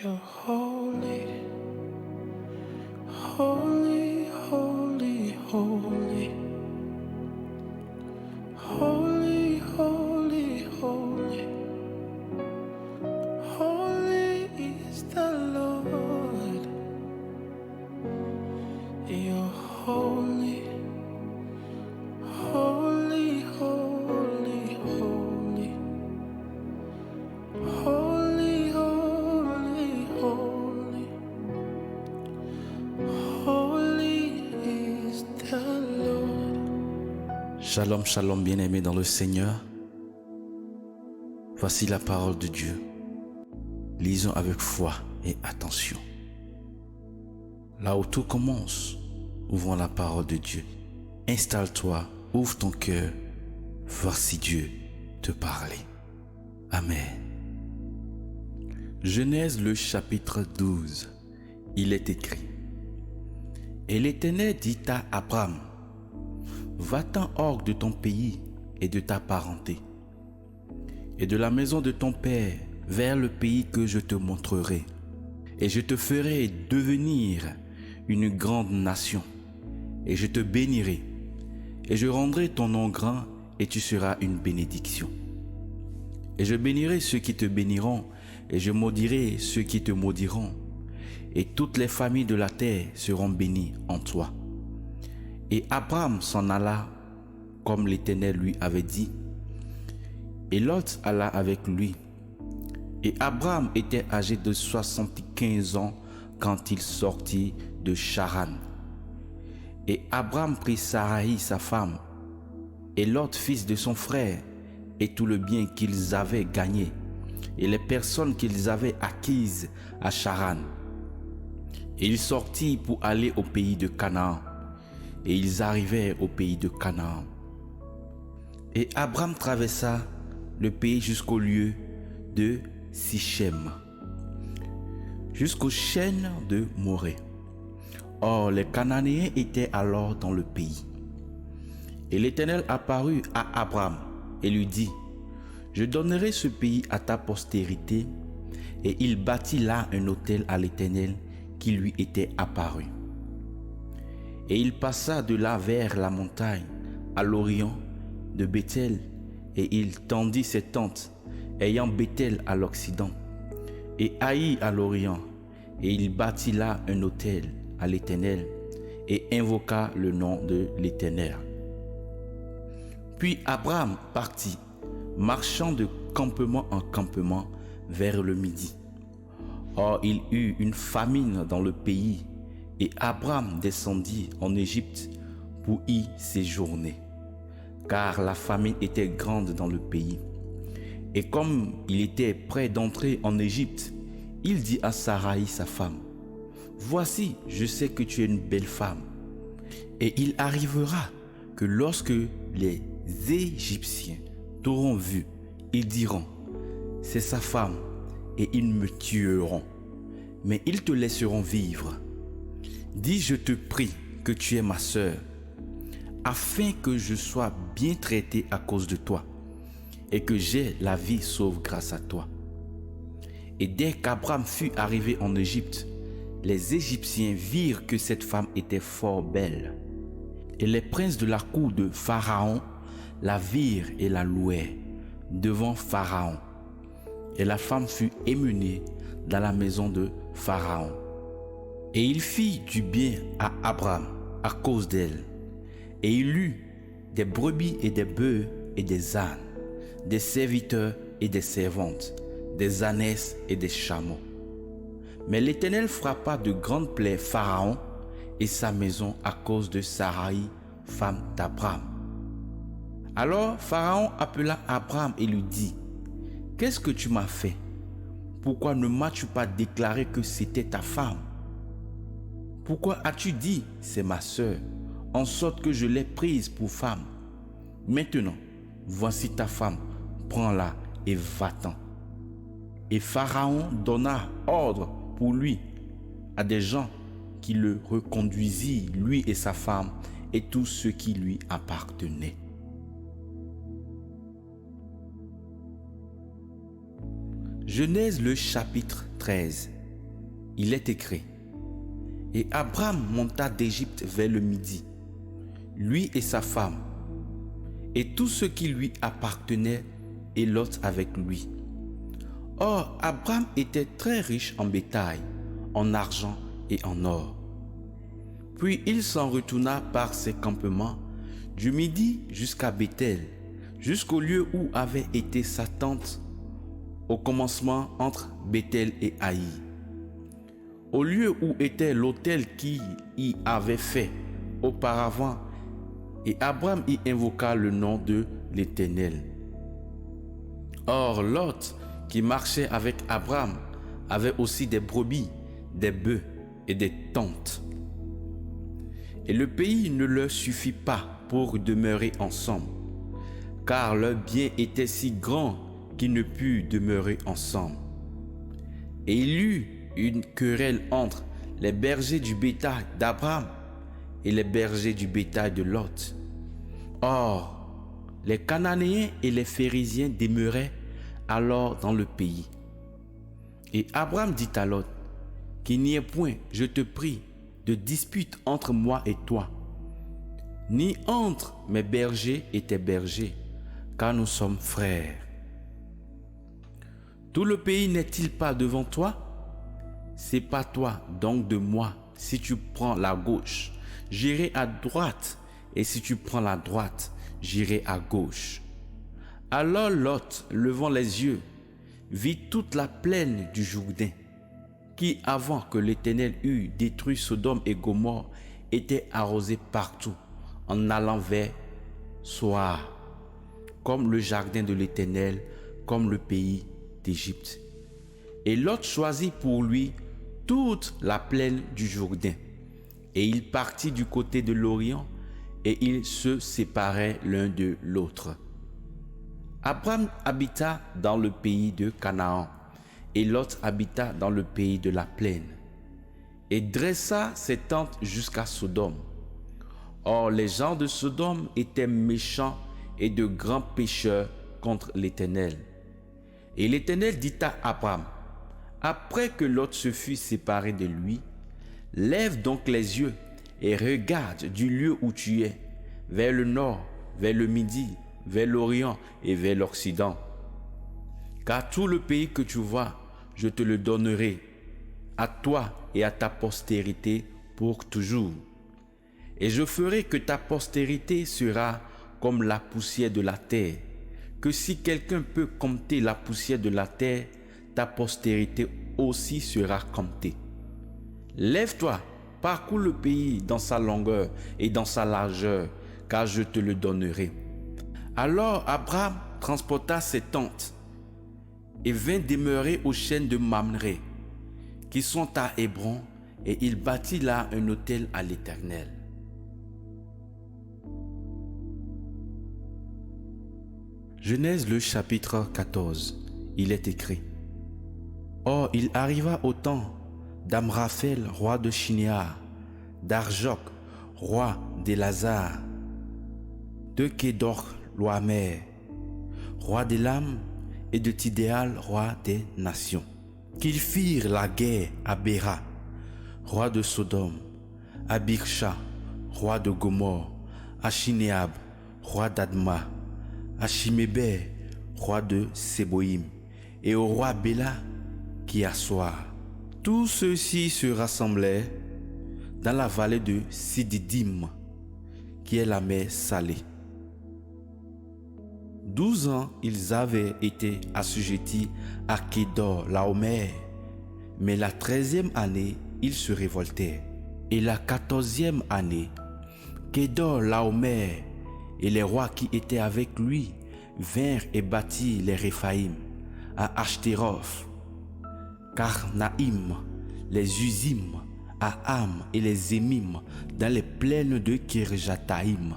You're holy, holy, holy, holy. Holy, holy, holy. Holy is the Lord. You're holy, holy, holy, holy. Holy, holy, holy. Holy is the Lord. Shalom, shalom, bien-aimés dans le Seigneur. Voici la parole de Dieu. Lisons avec foi et attention. Là où tout commence, ouvrons la parole de Dieu. Installe-toi, ouvre ton cœur. Voici Dieu te parler. Amen. Genèse le chapitre 12. Il est écrit: Et l'Éternel dit à Abraham: Va-t'en hors de ton pays et de ta parenté, et de la maison de ton père, vers le pays que je te montrerai, et je te ferai devenir une grande nation, et je te bénirai, et je rendrai ton nom grand, et tu seras une bénédiction. Et je bénirai ceux qui te béniront, et je maudirai ceux qui te maudiront, et toutes les familles de la terre seront bénies en toi. Et Abraham s'en alla comme l'Éternel lui avait dit, et Lot alla avec lui. Et Abraham était âgé de 75 ans quand il sortit de Charan. Et Abraham prit Saraï sa femme, et Lot fils de son frère, et tout le bien qu'ils avaient gagné, et les personnes qu'ils avaient acquises à Charan. Et ils sortirent pour aller au pays de Canaan. Et ils arrivèrent au pays de Canaan. Et Abraham traversa le pays jusqu'au lieu de Sichem, jusqu'aux chênes de Morée. Or, les Cananéens étaient alors dans le pays. Et l'Éternel apparut à Abraham et lui dit: Je donnerai ce pays à ta postérité. Et il bâtit là un autel à l'Éternel qui lui était apparu. Et il passa de là vers la montagne, à l'orient de Béthel, et il tendit ses tentes, ayant Béthel à l'occident, et Haï à l'orient, et il bâtit là un autel à l'Éternel, et invoqua le nom de l'Éternel. Puis Abraham partit, marchant de campement en campement vers le midi. Or il eut une famine dans le pays, et Abraham descendit en Égypte pour y séjourner, car la famine était grande dans le pays. Et comme il était près d'entrer en Égypte, il dit à Saraï sa femme: Voici, je sais que tu es une belle femme. Et il arrivera que lorsque les Égyptiens t'auront vu, ils diront: C'est sa femme, et ils me tueront, mais ils te laisseront vivre. Dis, je te prie, que tu es ma sœur, afin que je sois bien traité à cause de toi, et que j'aie la vie sauve grâce à toi. Et dès qu'Abraham fut arrivé en Égypte, les Égyptiens virent que cette femme était fort belle. Et les princes de la cour de Pharaon la virent et la louèrent devant Pharaon. Et la femme fut emmenée dans la maison de Pharaon. Et il fit du bien à Abraham à cause d'elle. Et il eut des brebis et des bœufs et des ânes, des serviteurs et des servantes, des ânesses et des chameaux. Mais l'Éternel frappa de grandes plaies Pharaon et sa maison à cause de Saraï, femme d'Abraham. Alors Pharaon appela Abraham et lui dit: Qu'est-ce que tu m'as fait? Pourquoi ne m'as-tu pas déclaré que c'était ta femme? Pourquoi as-tu dit: C'est ma sœur, en sorte que je l'ai prise pour femme? Maintenant, voici ta femme, prends-la et va-t'en. Et Pharaon donna ordre pour lui à des gens qui le reconduisirent, lui et sa femme, et tout ce qui lui appartenait. Genèse le chapitre 13. il est écrit: Et Abraham monta d'Égypte vers le midi, lui et sa femme, et tout ce qui lui appartenait, et Lot avec lui. Or, Abraham était très riche en bétail, en argent et en or. Puis il s'en retourna par ses campements, du midi jusqu'à Béthel, jusqu'au lieu où avait été sa tente, au commencement entre Béthel et Haï, au lieu où était l'autel qu'il y avait fait auparavant, et Abraham y invoqua le nom de l'Éternel. Or, Lot, qui marchait avec Abraham, avait aussi des brebis, des bœufs et des tentes. Et le pays ne leur suffit pas pour demeurer ensemble, car leur bien était si grand qu'ils ne purent demeurer ensemble. Et il y eut une querelle entre les bergers du bétail d'Abraham et les bergers du bétail de Lot. Or, les Cananéens et les Phérésiens demeuraient alors dans le pays. Et Abraham dit à Lot: Qu'il n'y ait point, je te prie, de dispute entre moi et toi, ni entre mes bergers et tes bergers, car nous sommes frères. Tout le pays n'est-il pas devant toi? Sépare-toi donc de moi. Si tu prends la gauche, j'irai à droite, et si tu prends la droite, j'irai à gauche. Alors Lot, levant les yeux, vit toute la plaine du Jourdain, qui, avant que l'Éternel eût détruit Sodome et Gomorrhe, était arrosée partout, en allant vers Soar, comme le jardin de l'Éternel, comme le pays d'Égypte. Et Lot choisit pour lui toute la plaine du Jourdain, et il partit du côté de l'Orient, et ils se séparaient l'un de l'autre. Abraham habita dans le pays de Canaan, et Lot habita dans le pays de la plaine, et dressa ses tentes jusqu'à Sodome. Or les gens de Sodome étaient méchants et de grands pécheurs contre l'Éternel. Et l'Éternel dit à Abraham, après que Lot se fut séparé de lui: Lève donc les yeux et regarde du lieu où tu es, vers le nord, vers le midi, vers l'Orient et vers l'Occident. Car tout le pays que tu vois, je te le donnerai, à toi et à ta postérité pour toujours. Et je ferai que ta postérité sera comme la poussière de la terre, que si quelqu'un peut compter la poussière de la terre, ta postérité aussi sera comptée. Lève-toi, parcours le pays dans sa longueur et dans sa largeur, car je te le donnerai. Alors Abraham transporta ses tentes et vint demeurer aux chênes de Mamré, qui sont à Hébron, et il bâtit là un autel à l'Éternel. Genèse le chapitre 14, il est écrit: Or il arriva au temps d'Amraphel, roi de Shinéar, d'Arjoc, roi d'Élazar, de Kédor-Loamer, roi d'Élam, et de Tidéal, roi des nations, qu'ils firent la guerre à Béra, roi de Sodome, à Birsha, roi de Gomorrhe, à Shinéab, roi d'Adma, à Shiméber, roi de Séboïm, et au roi Béla, qui est à Soar. Tous ceux-ci se rassemblèrent dans la vallée de Sididim, qui est la mer salée. 12 ans, ils avaient été assujettis à Kédor-Laomer, mais la 13e année, ils se révoltèrent. Et la 14e année, Kédor-Laomer et les rois qui étaient avec lui vinrent et bâtirent les Réphaïm à Ashtéroth, Karnaïm, les Uzim, à Ham et les Émim dans les plaines de Kirjataïm,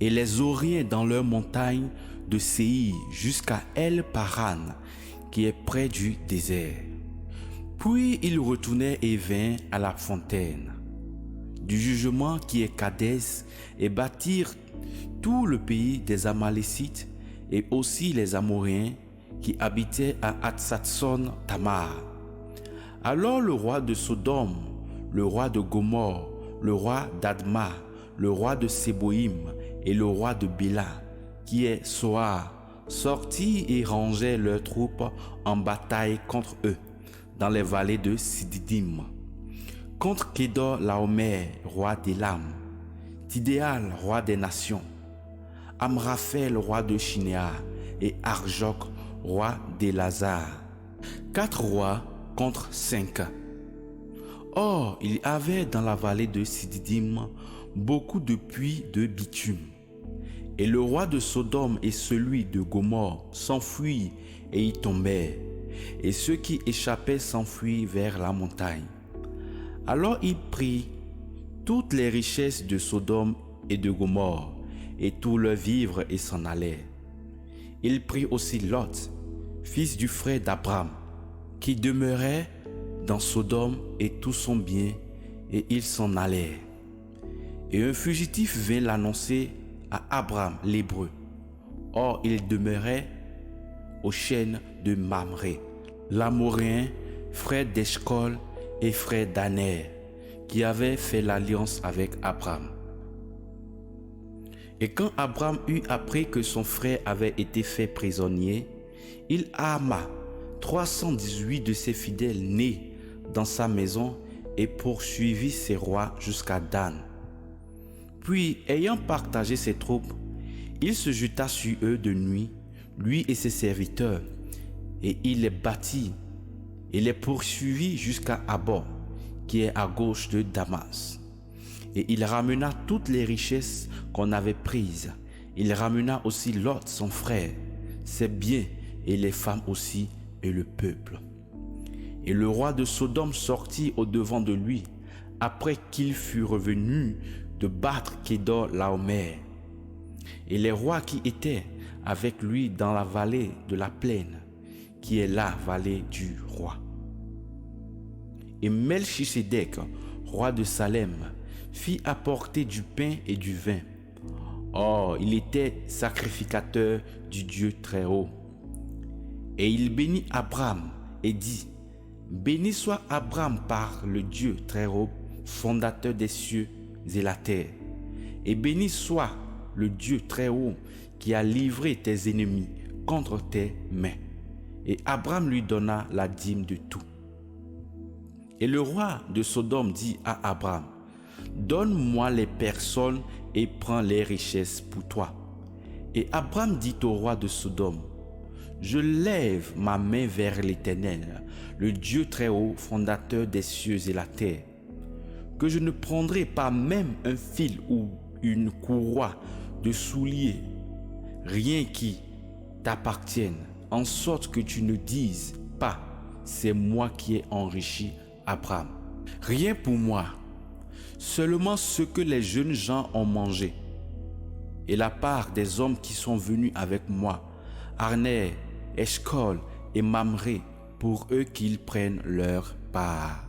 et les Oriens dans leurs montagnes de Séir jusqu'à El-Paran, qui est près du désert. Puis ils retournèrent et vinrent à la fontaine du jugement qui est Kadès, et bâtirent tout le pays des Amalécites et aussi les Amoréens qui habitaient à Hatsatson Tamar, Alors le roi de Sodome, le roi de Gomorrhe, le roi d'Adma, le roi de Séboïm et le roi de Béla, qui est Soar, sortirent et rangèrent leurs troupes en bataille contre eux, dans les vallées de Sididim, contre Kédor Laomer, roi d'Élam, Tidéal, roi des nations, Amraphel, roi de Shinéa, et Arjok, roi d'Élazar. 4 rois contre 5. Or, il y avait dans la vallée de Sididim beaucoup de puits de bitume. Et le roi de Sodome et celui de Gomorrhe s'enfuirent et y tombèrent. Et ceux qui échappaient s'enfuirent vers la montagne. Alors il prit toutes les richesses de Sodome et de Gomorrhe et tous leurs vivres et s'en allait. Il prit aussi Lot, fils du frère d'Abram, qui demeurait dans Sodome et tout son bien, et il s'en allait. Et un fugitif vint l'annoncer à Abram l'Hébreu. Or il demeurait aux chênes de Mamré, l'Amoréen, frère d'Eshcol et frère d'Aner, qui avait fait l'alliance avec Abram. Et quand Abram eut appris que son frère avait été fait prisonnier, il arma 318 de ses fidèles nés dans sa maison et poursuivit ses rois jusqu'à Dan. Puis, ayant partagé ses troupes, il se jeta sur eux de nuit, lui et ses serviteurs, et il les battit et les poursuivit jusqu'à Abor, qui est à gauche de Damas. Et il ramena toutes les richesses qu'on avait prises. Il ramena aussi Lot, son frère, ses biens et les femmes aussi et le peuple. Et le roi de Sodome sortit au-devant de lui, après qu'il fut revenu de battre Kédor Laomer. Et les rois qui étaient avec lui dans la vallée de la plaine, qui est la vallée du roi. Et Melchisédek, roi de Salem, fit apporter du pain et du vin. Or, il était sacrificateur du Dieu très haut. Et il bénit Abram et dit: Béni soit Abram par le Dieu très haut, fondateur des cieux et la terre. Et béni soit le Dieu très haut qui a livré tes ennemis contre tes mains. Et Abram lui donna la dîme de tout. Et le roi de Sodome dit à Abram: Donne-moi les personnes et prends les richesses pour toi. Et Abram dit au roi de Sodome: Je lève ma main vers l'Éternel, le Dieu très haut, fondateur des cieux et la terre, que je ne prendrai pas même un fil ou une courroie de soulier, rien qui t'appartienne, en sorte que tu ne dises pas: c'est moi qui ai enrichi Abram. Rien pour moi, seulement ce que les jeunes gens ont mangé, et la part des hommes qui sont venus avec moi, Arner, Eshcol et Mamré, pour eux qu'ils prennent leur part.